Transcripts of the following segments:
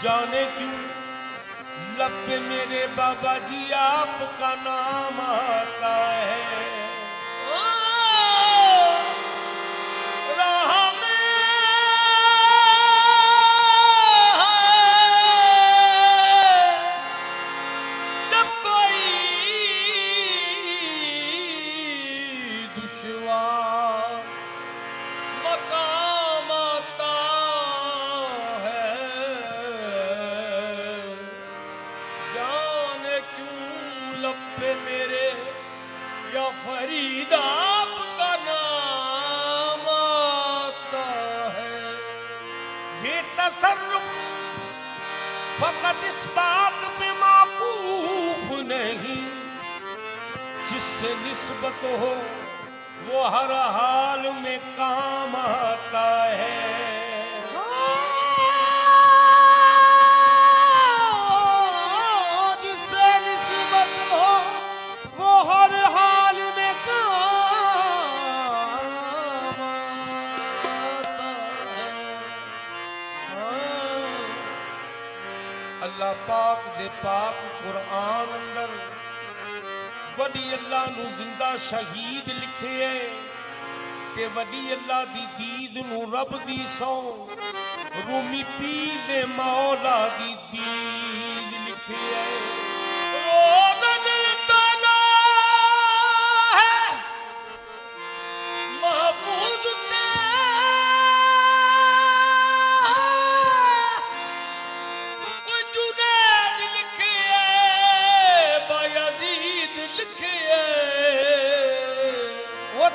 जाने क्यों लब पे मेरे बाबा जी आपका नाम आता है। फरीद आपका नाम आता है। ये तसर्रुफ फकत इस बात पे माकूफ नहीं, जिससे निस्बत हो वो हर हाल में काम आता है। अल्लाह पाक दे पाक कुरान अंदर वली अल्लाह नू जिंदा शहीद लिखे है ते वली अल्लाह दी दीद नू रब दी सौ रूमी पीर दे मौला दी दीद लिखे है।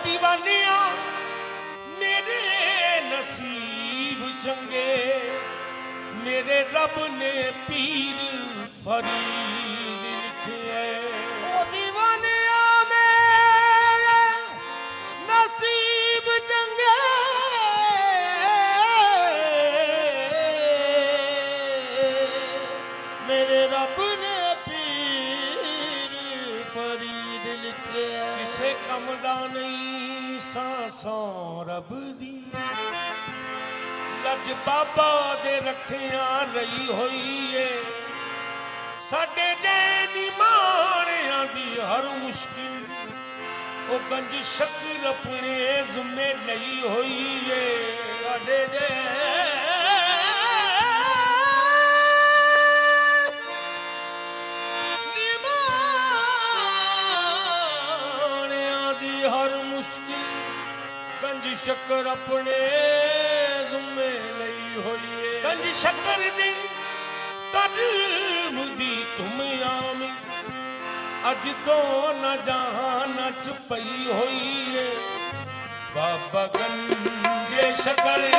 दीवानिया मेरे नसीब चंगे, मेरे रब ने पीर फरीद लिखे है। ओ दीवानिया मेरे नसीब चंगे, मेरे रब ने पीर फरीद लिखे है। किसे कमदा नहीं सांसों रब दी, लज बाबा दे रखिया रही हुई है। साडे जैनी माणिया दी हर मुश्किल ओ गंज शक्र अपने जुम्मे लई हुई है। साडे शक्कर अपने जुम्मे लई हुई है। गंज शक्कर दी कदम दी तुम आमी, अज तो न जहान च पई हुई है। बाबा गंजे शक्कर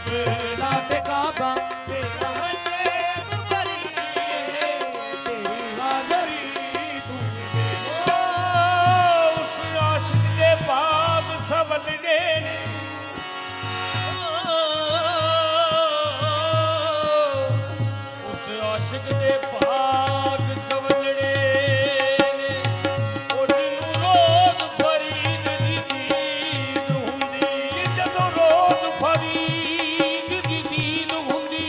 अपना ते काबा तेरा जेब भरी तेरी हाज़री तू उस आशिक दे बाग सवलने ने उस आशिक दे बाग सवलने ने ओ जिन्नू रोज़ फरीद दी दीद हुंदी कि जदों रोज़ फरीद दी दीद हुंदी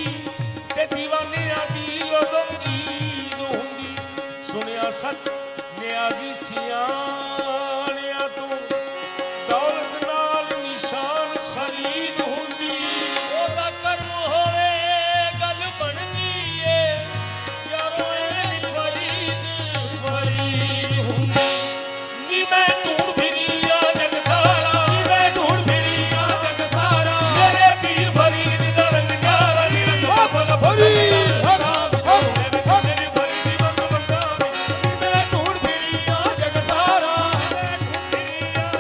ते दीवानियां दी उदों ईद हुंदी सुनिया सच नियाज़ी सियाणियां तों दौलत नाल निशान खरीद हुंदी ओदा कर्म होवे गल बनदी ए यारो ए फरीद फरीद हुंदी नी मैं ढूंढ फिरिया जग सारा नी मैं ढूंढ फिरिया जग सारा मेरे पीर फरीद दा रंग न्यारा नी रंग बाबा दा फरीद मैं ढूंढ फिरिया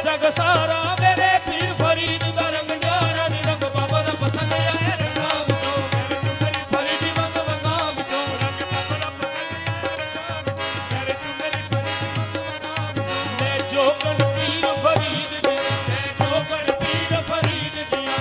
जग सारा मेरे पीर फरीद दा रंग न्यारा नी रंग बाबा दा पसंद आए रंगा विचों मेरे चुंगली फरीदी वंग वंगा विचों रंग बाबा दा पसंद मेरे चुंगली फरीदी वंग वंगा विचों मैं जोगन पीर फरीद दी मैं जोगन पीर फरीद दिया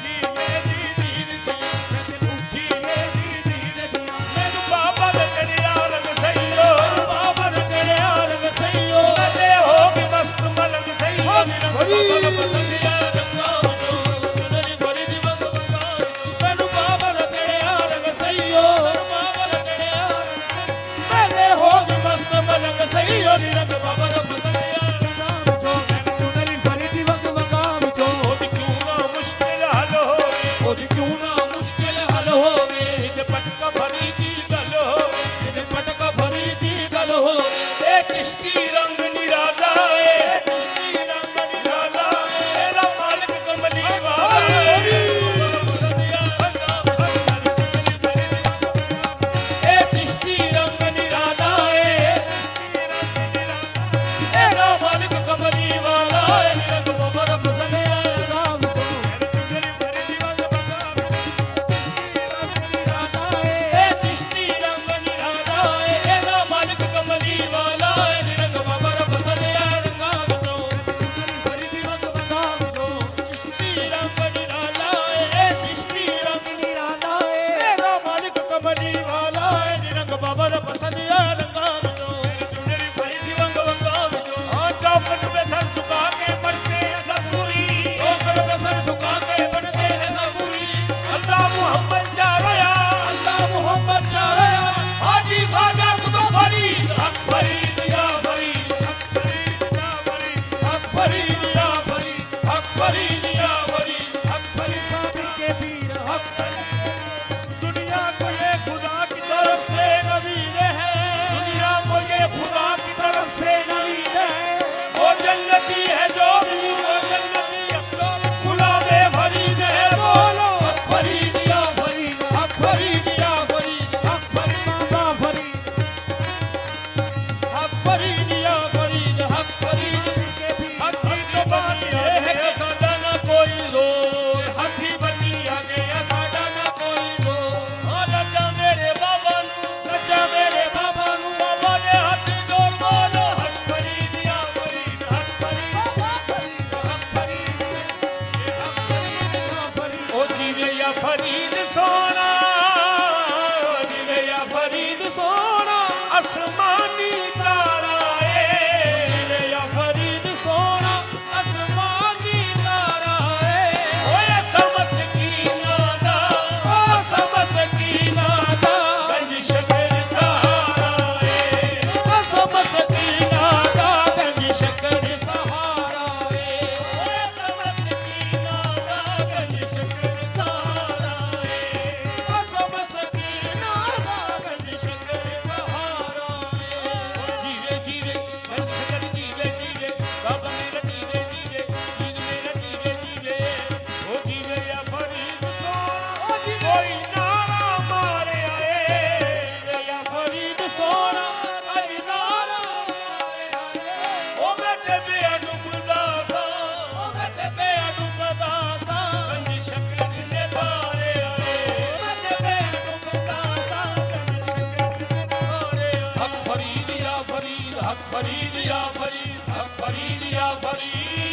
जी मेरी दीद दिया मैं ते उठी मेरी दीद दिया मैनू बाबा दा चढ़िया रंग सईयो बाबा दा चढ़िया रंग सईयो मैं हो भी मस्त मलंग सईयो नी रंग बाबा दा पसंद आ रंगा विचों चुनरी फरीदी वंग वंगा विचों मैनू बाबा दा चढ़िया रंग सईयो मैनू बाबा दा चढ़िया मेरे हो गई मस्त मलंग सईयो नी रंग बाबा दा पसंद आ रंगा विचों मैं चुनरी फरीदी वंग वंगा विचों ओदी क्यों ना मुश्किल हल होवे ओदी क्यों ना मुश्किल हल होवे जिते पटका फरीदी गल होवे जिते पटका फरीदी गल होवे ए चिश्ती रंग निराला ए चिश्ती रंग निराला मेरा मालिक कमली वाला ए चिश्ती रंग निराला तेरा मालिक कमली वाला निरंग बाबा दा पसंद आया नाम चो मेरी फरीदी वंग वंगा ए चिश्ती रंग निराला तेरा मालिक कमली वाला निरंग बाबा दा पसंद आया नाम चो मेरी फरीदी वंग वंगा चो चिश्ती रंग निराला ए चिश्ती रंग निराला तेरा मालिक कमली वाला निरंग बाबा दा पसंद आया नाम चो मेरी फरीदी वंग वंगा चो हाँ चौखट पे सर झुका के पढ़ते हैं सबूरी चौखट पे सर झुका के पढ़ते हैं सबूरी अल्लाह मुहम्मद चारोया अल्लाह मोहम्मद चारया हाजी ख्वाजा कुतुब फरीद हक फरीद या फरीद हक फरीद या फरीद हक फरीद या फरीद हक फरीद साबिर के पीर हक दुनिया को ये खुदा की तरफ से नवीद है दुनिया को ये खुदा की तरफ से नवीद है वो जन्नती है जो भी वो जन्नती गुलामे फरीद है बोलो हक फरीद या फरीद हक फरीद या फरीद हक फरीद बाबा फरीद हक फरीद या फरीद हक फरीद के पीर हक की तो बात ये है कि साडा ना कोई जोर हाथी बनी आगे साडा ना कोई जो राजा मेरे बाबा नू रजा मेरे बाबा नू बाबा ने हाथ जोड़ बोलो हक फरीद या फरीद हक फरीद बाबा फरीद हक फरीद या फरीद ओ जीवे या फरीद सोना जीवे या फरीद सोना आसमानी तारा ए या फरीद सोना आसमानी तारा ओए समसकीना दा समसकीना दा गंज शकर सहारा ए समसकीना दा गंज शकर सहारा ओए समसकीना दा गंज शकर सहारा फरीद या फरीद, हक फरीद या फरीद।